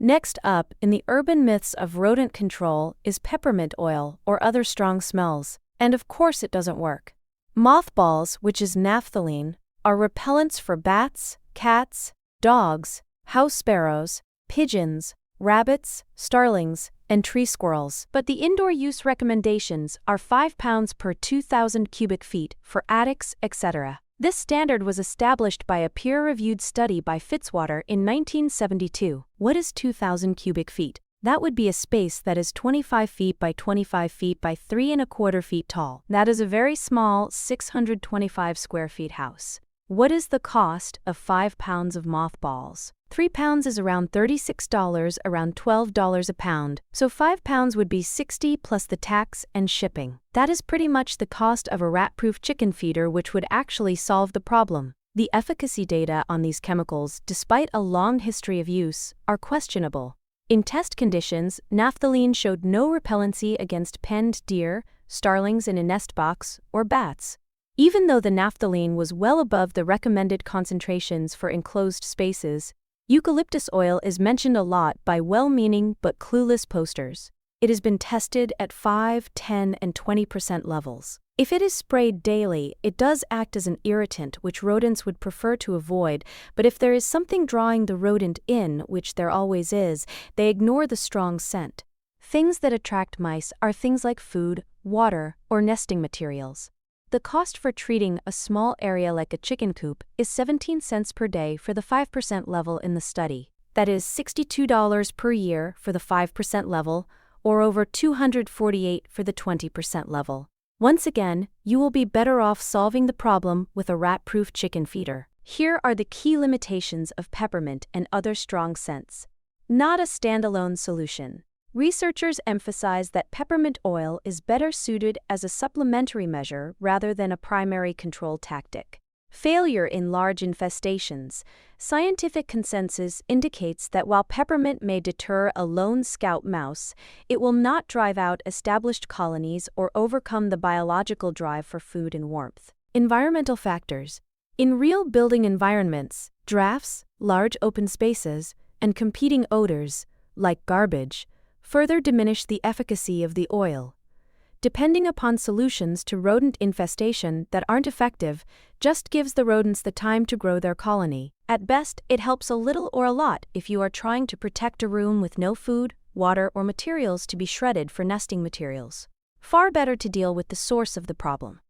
Next up, in the urban myths of rodent control, is peppermint oil or other strong smells. And of course it doesn't work. Mothballs, which is naphthalene, are repellents for bats, cats, dogs, house sparrows, pigeons, rabbits, starlings, and tree squirrels. But the indoor use recommendations are 5 pounds per 2,000 cubic feet for attics, etc. This standard was established by a peer-reviewed study by Fitzwater in 1972. What is 2,000 cubic feet? That would be a space that is 25 feet by 25 feet by 3¼ feet tall. That is a very small 625 square feet house. What is the cost of 5 pounds of mothballs? 3 pounds is around $36, around $12 a pound, so 5 pounds would be $60 plus the tax and shipping. That is pretty much the cost of a rat-proof chicken feeder, which would actually solve the problem. The efficacy data on these chemicals, despite a long history of use, are questionable. In test conditions, naphthalene showed no repellency against penned deer, starlings in a nest box, or bats. Even though the naphthalene was well above the recommended concentrations for enclosed spaces, eucalyptus oil is mentioned a lot by well-meaning but clueless posters. It has been tested at 5, 10, and 20% levels. If it is sprayed daily, it does act as an irritant, which rodents would prefer to avoid, but if there is something drawing the rodent in, which there always is, they ignore the strong scent. Things that attract mice are things like food, water, or nesting materials. The cost for treating a small area like a chicken coop is 17 cents per day for the 5% level in the study. That is $62 per year for the 5% level, or over $248 for the 20% level. Once again, you will be better off solving the problem with a rat-proof chicken feeder. Here are the key limitations of peppermint and other strong scents. Not a standalone solution. Researchers emphasize that peppermint oil is better suited as a supplementary measure rather than a primary control tactic. Failure in large infestations. Scientific consensus indicates that while peppermint may deter a lone scout mouse, it will not drive out established colonies or overcome the biological drive for food and warmth. Environmental factors. In real building environments, drafts, large open spaces, and competing odors, like garbage, further diminish the efficacy of the oil. Depending upon solutions to rodent infestation that aren't effective, just gives the rodents the time to grow their colony. At best, it helps a little or a lot if you are trying to protect a room with no food, water, or materials to be shredded for nesting materials. Far better to deal with the source of the problem.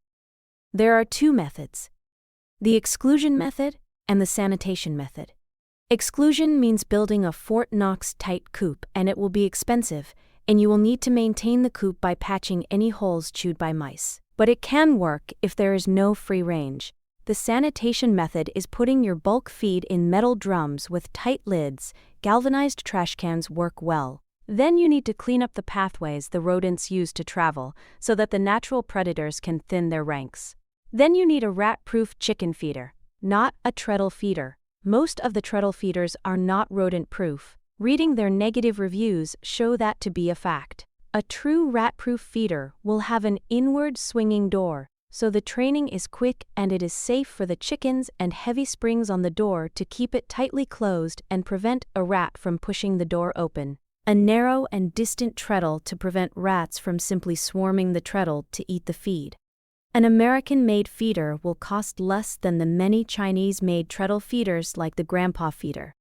There are 2 methods: the exclusion method and the sanitation method. Exclusion means building a Fort Knox-tight coop, and it will be expensive, and you will need to maintain the coop by patching any holes chewed by mice. But it can work if there is no free range. The sanitation method is putting your bulk feed in metal drums with tight lids. Galvanized trash cans work well. Then you need to clean up the pathways the rodents use to travel so that the natural predators can thin their ranks. Then you need a rat-proof chicken feeder, not a treadle feeder. Most of the treadle feeders are not rodent-proof. Reading their negative reviews show that to be a fact. A true rat-proof feeder will have an inward swinging door, so the training is quick and it is safe for the chickens, and heavy springs on the door to keep it tightly closed and prevent a rat from pushing the door open. A narrow and distant treadle to prevent rats from simply swarming the treadle to eat the feed. An American-made feeder will cost less than the many Chinese-made treadle feeders like the Grandpa feeder.